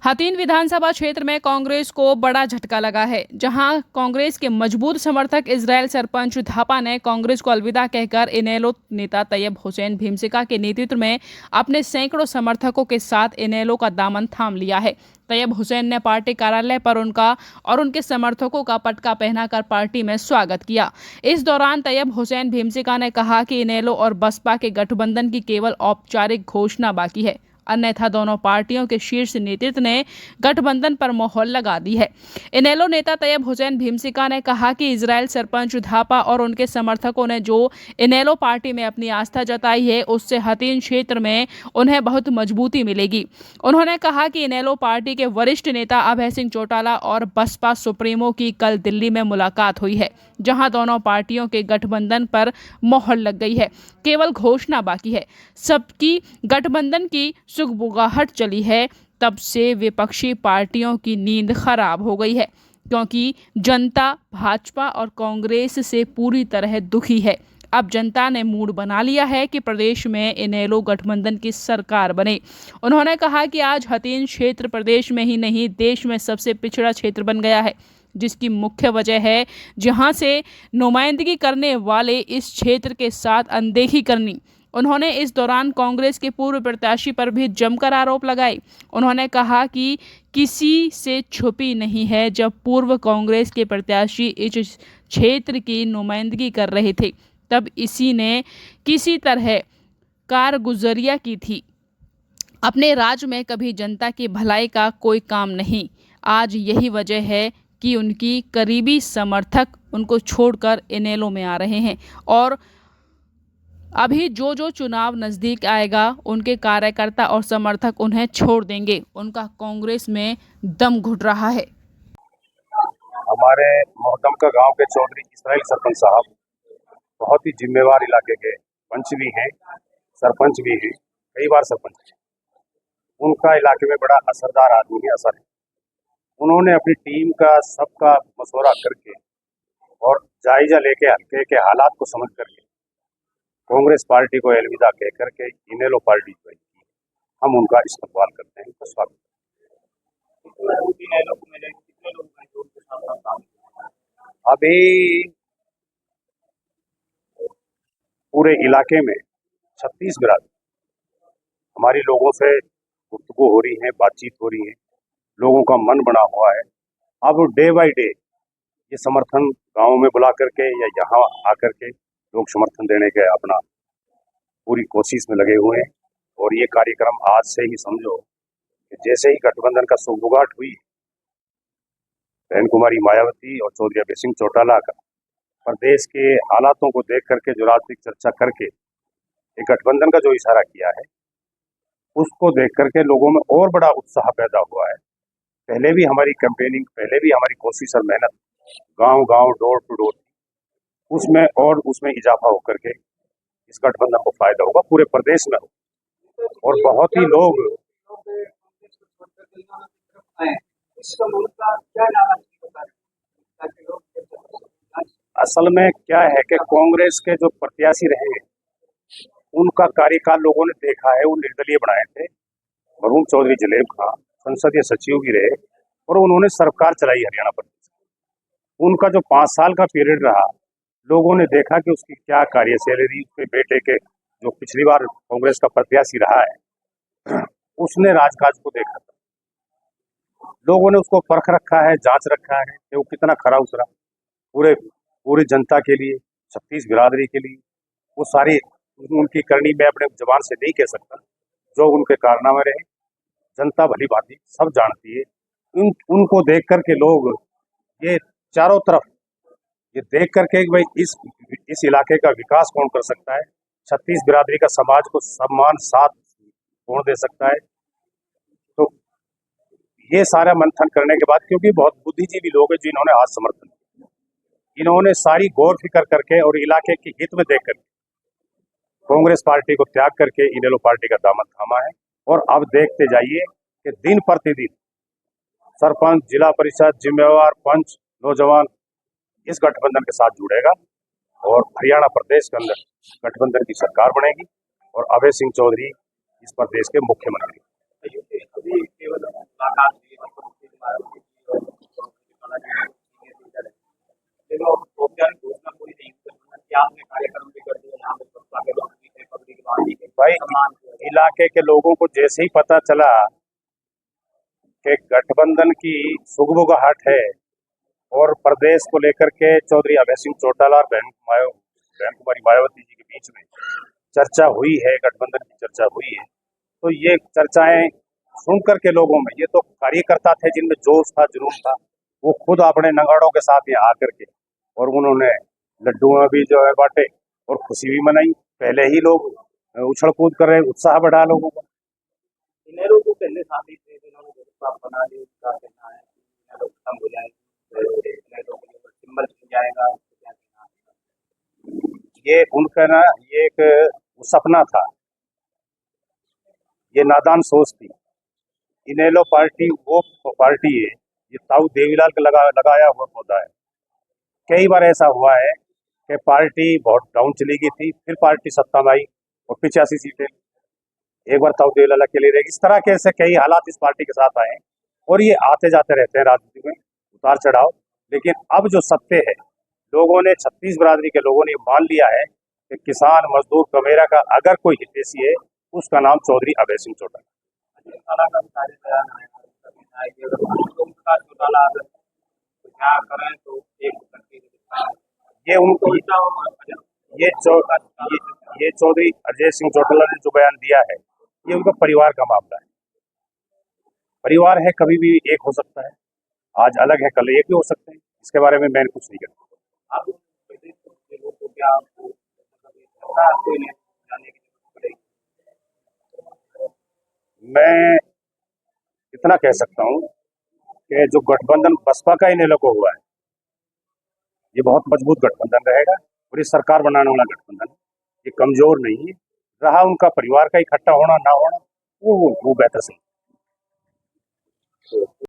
हथीन विधानसभा क्षेत्र में कांग्रेस को बड़ा झटका लगा है, जहां कांग्रेस के मजबूत समर्थक इजराइल सरपंच थापा ने कांग्रेस को अलविदा कहकर इनेलो नेता तैयब हुसैन भीमसिका के नेतृत्व में अपने सैकड़ों समर्थकों के साथ इनेलो का दामन थाम लिया है। तैयब हुसैन ने पार्टी कार्यालय पर उनका और उनके समर्थकों का पटका पहनाकर पार्टी में स्वागत किया। इस दौरान तैयब हुसैन भीमसिका ने कहा कि इनेलो और बसपा के गठबंधन की केवल औपचारिक घोषणा बाकी है, अन्यथा दोनों पार्टियों के शीर्ष नेतृत्व ने गठबंधन पर मोहर लगा दी है। इनेलो नेता तैयब हुसैन भीमसिका ने कहा कि इजराइल सरपंच थापा और उनके समर्थकों ने जो इनेलो पार्टी में अपनी आस्था जताई है, उससे हथीन क्षेत्र में उन्हें बहुत मजबूती मिलेगी। उन्होंने कहा कि इनेलो पार्टी के वरिष्ठ नेता अभय सिंह चौटाला और बसपा सुप्रीमो की कल दिल्ली में मुलाकात हुई है, जहां दोनों पार्टियों के गठबंधन पर मोहर लग गई है, केवल घोषणा बाकी है। सबकी गठबंधन की सुगबुगाहट चली है, तब से विपक्षी पार्टियों की नींद खराब हो गई है, क्योंकि जनता भाजपा और कांग्रेस से पूरी तरह दुखी है। अब जनता ने मूड बना लिया है कि प्रदेश में इनेलो गठबंधन की सरकार बने। उन्होंने कहा कि आज हथीन क्षेत्र प्रदेश में ही नहीं, देश में सबसे पिछड़ा क्षेत्र बन गया है, जिसकी मुख्य वजह है जहां से नुमाइंदगी करने वाले इस क्षेत्र के साथ अनदेखी करनी। उन्होंने इस दौरान कांग्रेस के पूर्व प्रत्याशी पर भी जमकर आरोप लगाए। उन्होंने कहा कि किसी से छुपी नहीं है, जब पूर्व कांग्रेस के प्रत्याशी इस क्षेत्र की नुमाइंदगी कर रहे थे, तब इसी ने किसी तरह कारगुजरिया की थी। अपने राज्य में कभी जनता की भलाई का कोई काम नहीं। आज यही वजह है कि उनकी करीबी समर्थक उनको छोड़कर इनेलो में आ रहे हैं, और अभी जो चुनाव नजदीक आएगा, उनके कार्यकर्ता और समर्थक उन्हें छोड़ देंगे। उनका कांग्रेस में दम घुट रहा है। हमारे मोहतम का गांव के चौधरी इस्राइल सरपंच साहब बहुत ही जिम्मेवार इलाके के पंच भी हैं, सरपंच भी हैं, कई बार सरपंच हैं। उनका इलाके में बड़ा असरदार आदमी है, असर है। उन्होंने अपनी टीम का सबका मशवरा करके और जायजा लेके हल्के के हालात को समझ करके कांग्रेस पार्टी को अलविदा कह करके इनेलो पार्टी ज्वाइन की। हम उनका इस्तेमाल करते हैं, तो स्वागत। अभी पूरे इलाके में 36 बिरादरी हमारी लोगों से गुफ्तगू हो रही है, बातचीत हो रही है, लोगों का मन बना हुआ है। अब डे बाय डे ये समर्थन गांव में बुला करके या यहाँ आकर के लोग समर्थन देने के अपना पूरी कोशिश में लगे हुए हैं। और ये कार्यक्रम आज से ही समझो कि जैसे ही गठबंधन का सुगबुगाहट हुई, बहन कुमारी मायावती और चौधरी अभय सिंह चौटाला का प्रदेश के हालातों को देख करके जो राजनीतिक चर्चा करके एक गठबंधन का जो इशारा किया है, उसको देख करके लोगों में और बड़ा उत्साह पैदा हुआ है। पहले भी हमारी कैंपेनिंग, पहले भी हमारी कोशिश और मेहनत गांव गांव डोर टू डोर, उसमें इजाफा होकर के इस गठबंधन को फायदा होगा, पूरे प्रदेश में हो। और बहुत ही लोग असल में क्या है कि कांग्रेस के जो प्रत्याशी रहे हैं, उनका कार्यकाल लोगों ने देखा है। वो निर्दलीय बनाए थे। मरहूम चौधरी जलेब खां संसदीय सचिव भी रहे और उन्होंने सरकार चलाई हरियाणा प्रदेश। उनका जो 5 साल का पीरियड रहा, लोगों ने देखा कि उसकी क्या कार्यशैली रही। उसके बेटे के जो पिछली बार कांग्रेस का प्रत्याशी रहा है, उसने राजकाज को देखा था। लोगों ने उसको परख रखा है, जांच रखा है कि वो कितना खरा उतरा पूरी जनता के लिए, 36 बिरादरी के लिए। वो सारी उनकी करनी मैं अपने जबान से नहीं कह सकता। जो उनके कारनामे रहे, जनता भली भांति सब जानती है। उनको देख करके लोग ये चारों तरफ ये देख करके भाई इस इलाके का विकास कौन कर सकता है, 36 बिरादरी का समाज को सम्मान साथ कौन दे सकता है। तो ये सारा मंथन करने के बाद, क्योंकि बहुत बुद्धिजीवी लोग हैं जिन्होंने आज समर्थन किया, इन्होंने सारी गौर फिक्र करके और इलाके के हित में देख करके कांग्रेस पार्टी को त्याग करके इनेलो पार्टी का दामन थामा है। और अब देखते जाइए कि दिन प्रतिदिन सरपंच, जिला परिषद, जिम्मेवार पंच, नौजवान इस गठबंधन के साथ जुड़ेगा और हरियाणा प्रदेश के अंदर गठबंधन की सरकार बनेगी और अभय सिंह चौधरी इस प्रदेश के मुख्यमंत्री। इलाके के लोगों को जैसे ही पता चला कि गठबंधन की सुगबुगाहट है और प्रदेश को लेकर के चौधरी अभय सिंह चौटाला और बहन कुमारी मायावती जी के बीच में चर्चा हुई है, गठबंधन की चर्चा हुई है, तो ये चर्चाएं सुन करके लोगों में, ये तो कार्यकर्ता थे जिनमें जोश था, जुनून था, वो खुद अपने नगाड़ों के साथ यहाँ आकर के और उन्होंने लड्डू भी जो है बांटे और खुशी भी मनाई। पहले ही लोग उछल कूद कर रहे, उत्साह बढ़ा लोगों का। इनेलो को पहले शादी थे, इन्होंने जब बना ली, उनका कहना है कि इनेलो खत्म हो जाएगी, इनेलो के लिए सिंबल बन जाएगा, क्या कहना है? ये उनका ना, ये एक सपना था, ये नादान सोच थी। इनेलो पार्टी वो पार्टी है, ये ताऊ देवीलाल का लगाया हुआ पौधा है। कई बार ऐसा हुआ है कि पार्टी बहुत डाउन चली गई थी, फिर पार्टी सत्ता में आई और 85 सीटें, एक बार ताऊ देवीलाल अकेले रहेगी। इस तरह के ऐसे कई हालात इस पार्टी के साथ आए और ये आते जाते रहते हैं राजनीति में, उतार चढ़ाव। लेकिन अब जो सत्य है, लोगों ने, 36 बिरादरी के लोगों ने मान लिया है कि किसान मजदूर कमेरा का अगर कोई हितैषी है, उसका नाम चौधरी अभय सिंह चौटाला। चौटाला का भी सारे बयान आए हैं, है कि अगर उनका चौटाला अगर क्या करें तो एक करके ये उनको ये चौधरी अजय सिंह चौटाला ने जो बयान दिया है, ये उनका परिवार का मामला है। परिवार है, कभी भी एक हो सकता है, आज अलग है कल एक भी हो सकते हैं, इसके बारे में मैं कुछ नहीं कहता। आप प्रदेश के लोगों को क्या आपको आपको इन्हें जाने की जरूरत पड़ेगी? मैं इतना कह सकता हूँ कि जो गठबंधन बसपा का इनेलो को हुआ है, ये बहुत मजबूत गठबंधन रहेगा और ये सरकार बनाने वाला गठबंधन है, ये कमजोर नहीं है। रहा उनका परिवार का इकट्ठा होना ना होना, वो बेहतर सही।